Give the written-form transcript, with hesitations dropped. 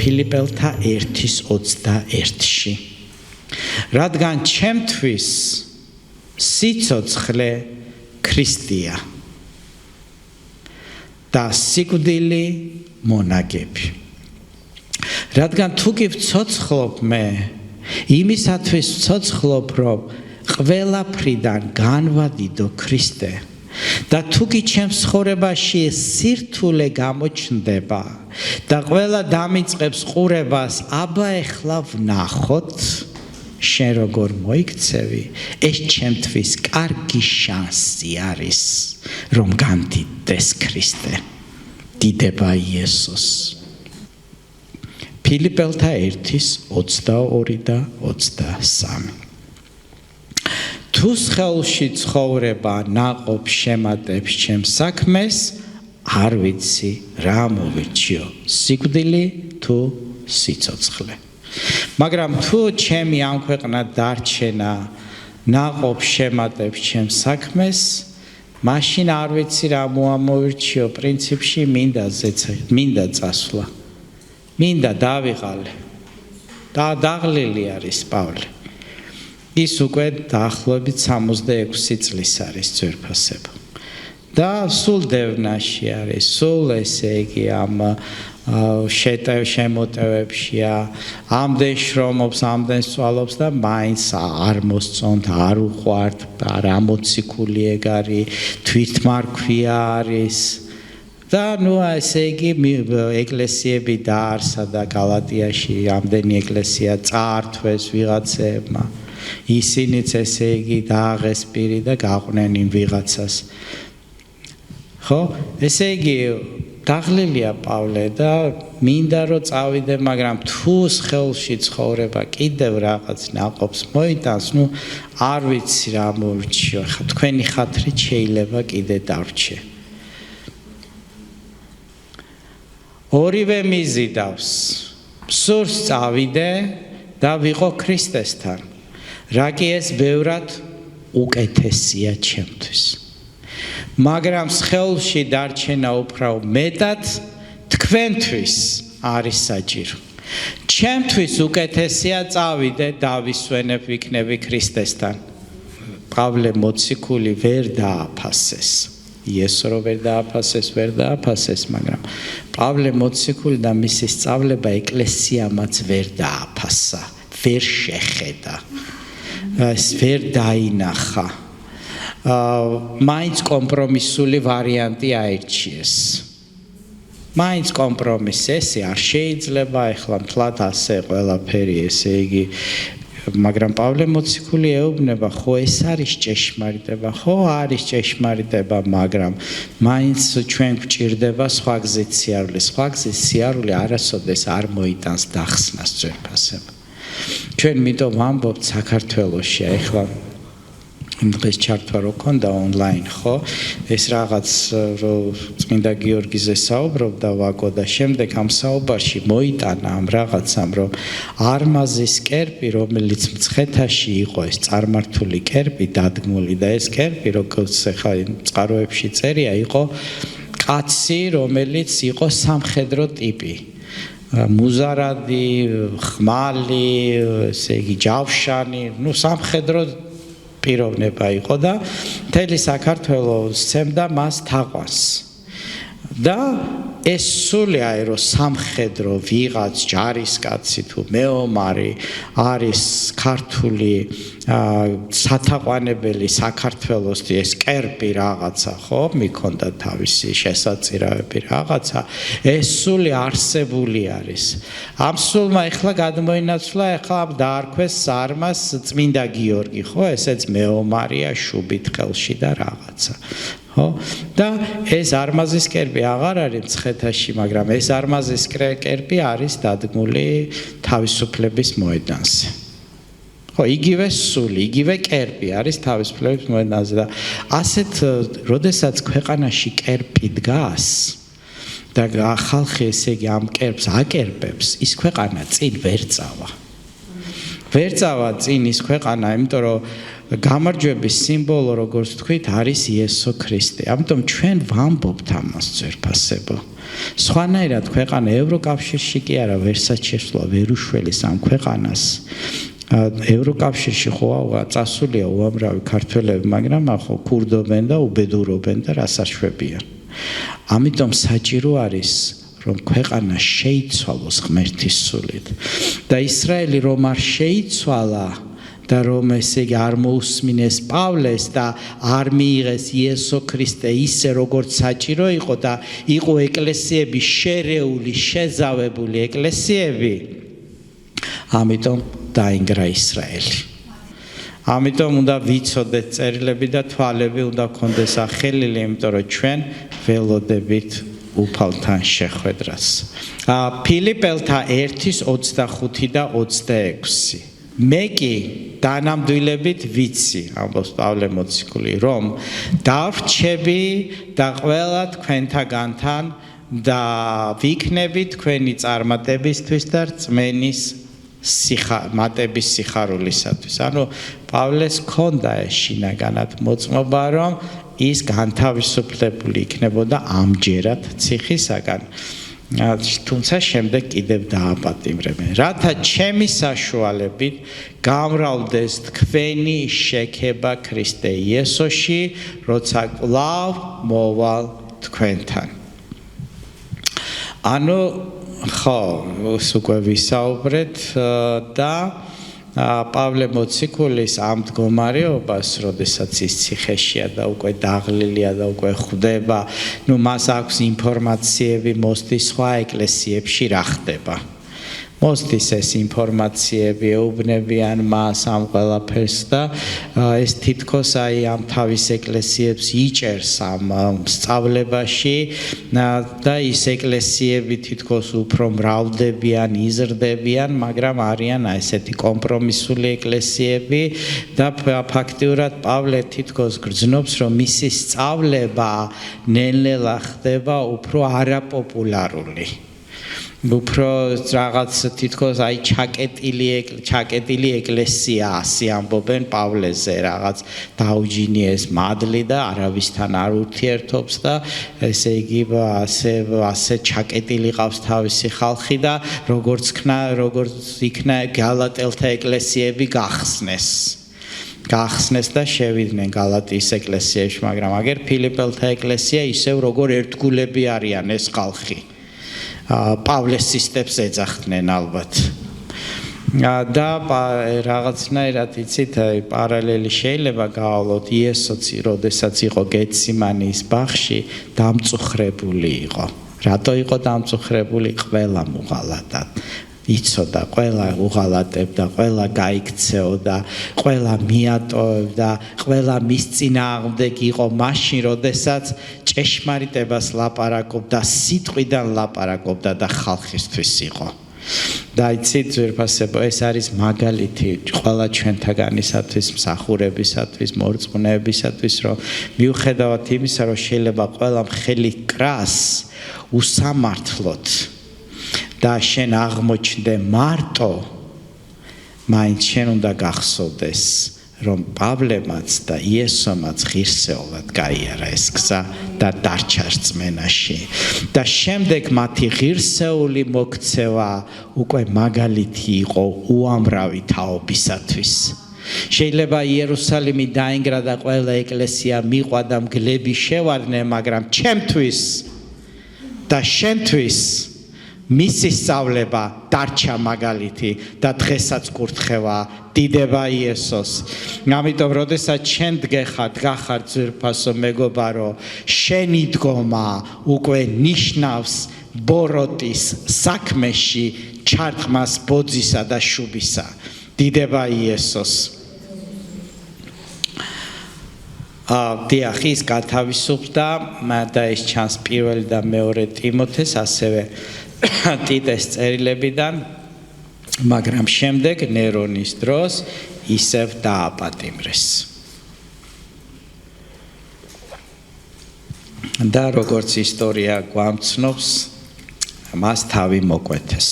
ფილიპელთა 1:21-ში. რადგან ჩემთვის სიცოცხლე ქრისტეა და სიკვდილი მონაგები. რადგან თუ კი ვცოცხლობ მე, იმისათვის ვცოცხლობ, რომ ყველაფრიდან განვადიდო ქრისტე და თუ კი ჩემს ცხოვრებაში სირთულე გამოჩნდება და ყველა დამიწყებს ყურებას, აბა ეხლა ვნახოთ, შენ როგორ მოიქცევი, ეს ჩემთვის კარგი შანსი არის, რომ გამდიდდეს ქრისტე. დიდება იესოს. ფილიპელთა 1:22 და 23. თუ სხეულში ცხოვრება ნაყოფ შემატებს ჩემს საქმეს, არ ვიცი რა მოვირჩიო, სიკვდილი თუ სიცოცხლე. მაგრამ თუ ჩემი ამ ქვეყნა დარჩენა ნაყოფ შემატებს ჩემს საქმეს, მაშინ არ ვიცი რა მოამოვირჩიო, პრინციპში მინდა წასვლა. მინდა დავიღალე. დაღლილი არის პავლე. ის უკვე დაახლოებით 66 წლის არის ძვირფასება. და სულ დევნაში არის, სულ ესე იგი ამ შემოტევებშია, ამდენ შრომობს, ამდენ სწავლობს და მაინც არ მოსწონთ, არ უყვართ, რა მოციქული ეგ არის, თვითმარქვია არის. და ნუ ესე იგი ეკლესიები დაარსა და გალატიაში ამდენი ეკლესია წაართვეს ვიღაცებმა. ისინიც ესე იგი დააღეს პირი და გაყვნენ იმ ვიღაცას. ხო, ესე იგი დაღლილია პავლე და მინდა რომ წავიდე, მაგრამ თუ სხეულში ცხოვრება კიდევ რაღაც ნაყოფს მოიტანს, ნუ არ ვიცი რა მოვირჩიო, ხა თქვენი ხათრით შეიძლება კიდე დავრჩე. ორივე მიზიდავს, სურს წავიდე და ვიყო ქრისტესთან. რა კი ეს ბევრად უკეთესია ჩემთვის. მაგრამ სხეულში დარჩენა უფრო მეტად თქვენთვის არის საჭირო. ჩემთვის უკეთესია წავიდე და ვისვენებ ვიქნები ქრისტესთან. პავლე მოციქული ვერ დააფასეს. იესო რო ვერ დააფასეს, მაგრამ პავლე მოციქული და მისი სწავლება ეკლესიამაც ვერ დააფასა, ვერ შეხედა. ეს ვერ დაინახა. მაინც კომპრომისული ვარიანტი აირჩიეს. მაინც კომპრომისი ესე არ შეიძლება, ეხლა მთლად ასე ყველაფერი ესე იგი, მაგრამ პავლე მოციქული ეუბნება, ხო ეს არის ჭეშმარიტება, ხო არის ჭეშმარიტება, მაგრამ მაინც ჩვენ გვჭირდება სხვა გზით სიარული. სხვა გზით სიარული არასოდეს არ მოიტანს დახსნას ძვირფასება. ჩვენ მიტომ ვამბობთ საქართველოში, ეხლა იმ დღეს ჩართვა რო ქონდა ონლაინ, ხო? ეს რაღაც რო წმინდა გიორგიზე საუბრობდა ვაკო და შემდეგ ამ საუბარში მოიტანა ამ რაღაცამ, რომ არმაზის კერპი, რომელიც მცხეთაში იყო, ეს წარმართული კერპი დადგმული და ეს კერპი, როგორც ეხლა წყაროებში წერია, იყო კაცი, რომელიც იყო სამხედრო ტიპი. მუზარადი, ხმალი, ესე იგი ჯავშანი, ნუ სამხედრო პიროვნება იყო და მთელი საქართველოს სცემდა მას თაყვანს. და ეს სული აერო სამხედრო ვიღაც ჯარისკაცი თუ მეომარი არის ქართული სათაყვანებელი საქართველოს ეს კერპი რაღაცა, ხო, მიქონდა თავისი შესაწირავები რაღაცა, ეს სული არსებული არის. ამ სულმა ეხლა გადმოინაცვლა, ეხლა დაარქვეს სარმას წმინდა გიორგი, ხო, ესეც მეომარია შუბით ხელში და რაღაცა. ხო? და ეს არმაზის კერპი აღარ არის მცხეთაში, მაგრამ ეს არმაზის კერპი არის დადგმული თავისუფლების მოედანზე. ხო, იგივე სული, იგივე კერპი არის თავისუფლების მოედანზე და ასეთ, როდესაც ქვეყანაში კერპი დგას და ხალხი ესე იგი ამ კერპს აკერპებს, ის ქვეყანა წინ ვერ წავა. ვერ წავა წინ ის ქვეყანა, იმიტომ რომ გამარჯვების სიმბოლო, როგორც თქვით, არის იესო ქრისტე. ამიტომ ჩვენ ვამბობთ ამას ძვირფასებო. სხვანაირად ქვეყანა ევროკავშირში კი არა ვერსაც შესვლა ვერ უშველის ამ ქვეყანას. ევროკავშირში ხო წასულია უამრავი ქართველები, მაგრამ ახო ქურდობენ და უბედურობენ და რასაშვებიან. ამიტომ საჭირო არის რომ ქვეყანა შეიცვალოს ღმერთის სულით. და ისრაელი რომ არ შეიცვალა და რომ ესე იგი არ მოусმინეს პავლეს და არ მიიღეს იესო ქრისტე ისე როგორც საჭირო იყო და იყო ეკლესიები შერეული, შეზავებული ეკლესიები, ამიტომ დაინგრა ისრაელი. ამიტომ უნდა ვიცოდეთ წერილები და თვალები უნდა გქონდეს ახელილი, იმიტომ რომ ჩვენ ველოდებით უფალთან შეხვედრას. ფილიპელთა 1:25 და 26. მე კი დანამდვილებით ვიცი, ამბობს პავლე მოციქული, რომ დავრჩები და ყველა თქვენთაგანთან და ვიქნები თქვენი წარმატებისთვის და რწმენის მატების სიხარულისათვის. ანუ პავლეს ჰქონდა ეს შინაგანად მოწმობა, რომ ის განთავისუფლებული იქნებოდა ამჯერად ციხისაგან. თუმცა შემდეგ კიდევ დააპატიმრებენ. რათა ჩემი საშუალებით გამრავლდეს თქვენი შექება ქრისტე იესოში, როცა კვლავ მოვალ თქვენთან. ანუ ხო, უკვე ვისაუბრეთ და პავლე მოციქულის ამ მდგომარეობას, როდესაც ის ციხეშია და უკვე დაღლილია და უკვე ხვდება, მას აქვს ინფორმაციები მოსდის სხვა ეკლესიებში რა ხდება. მოსდის ეს ინფორმაციები, ეუბნებიან მას ამ ყველაფერს და ეს თითქოს ამ თავის ეკლესიებს იჭერს ამ სწავლებაში და ის ეკლესიები თითქოს უფრო მრავლდებიან, იზრდებიან, მაგრამ არიან ესეთი კომპრომისული ეკლესიები და ფაქტიურად პავლე თითქოს გრძნობს, რომ მისი სწავლება ნელ-ნელა ხდება უფრო არაპოპულარული. უფრო რაღაც თითქოს ჩაკეტილი ეკლესია ასე ამბობენ პავლეზე, რაღაც დაუჯინიეს მადლი და არავისთან არ ურთიერთობს და ესე იგი ასე ჩაკეტილი ყავს თავისი ხალხი და როგორც იქნა გალატელთა ეკლესიები გახსნეს და შევიდნენ გალატიის ეკლესიაში, მაგრამ აგერ ფილიპელთა ეკლესია ისევ როგორ ერთგულები არიან ეს ხალხი. პავლეს სისტემს ეძახდნენ ალბათ. და რაღაცნაირად იცით, პარალელი შეიძლება გავავლოთ, იესოც როდესაც იყო გეთსიმანის ბაღში, დამწუხრებული იყო. რატო იყო დამწუხრებული? ყველა მუღალატად. იცოდა, ყველა უღალატებდა, ყველა გაიქცეოდა, ყველა მიატოვებდა, ყველა მის წინააღმდეგ იყო მაშინ, როდესაც ჭეშმარიტებას ლაპარაკობდა, სიტყვიდან ლაპარაკობდა და ხალხისთვის იყო. და იცით, ძვირფასებო, ეს არის მაგალითი ყველა ჩვენთაგანისათვის, მსახურებისათვის, მორწმუნეებისათვის, რომ მიუხედავად იმისა, რომ შეიძლება ყველა მხელი კრას უსამართლოდ და შენ აღმოჩნდე მარტო, მაინც შენ უნდა გახსოვდეს, რომ პავლემაც და იესომაც ღირსეულად გაიარა ეს გზა და დარჩა რწმენაში. და შემდეგ მათი ღირსეული მოქცევა უკვე მაგალითი იყო უამრავი თაობისათვის. შეიძლება იერუსალიმი დაინგრა და ყველა ეკლესია მიყვა და მგლები შევარდნენ, მაგრამ ჩემთვის და შენთვის მისი სწავლება დარჩა მაგალითი და დღესაც კურთხევა დიდება იესოს. ამიტომ როდესაც შენ დგახარ ძვირფასო მეგობარო, შენი დგომა უკვე ნიშნავს ბოროტის საქმეში ჩარტყმას ბოძისა და შუბისა. დიდება იესოს. დიახ, ის გათავისუფლდა და ეს ჩანს პირველი და მეორე ტიმოთეს, ასევე ტიტეს წერილებიდან, მაგრამ შემდეგ ნერონის დროს ისევ დააპატიმრეს. და როგორც ისტორია გვამცნობს, მას თავი მოკვეთეს.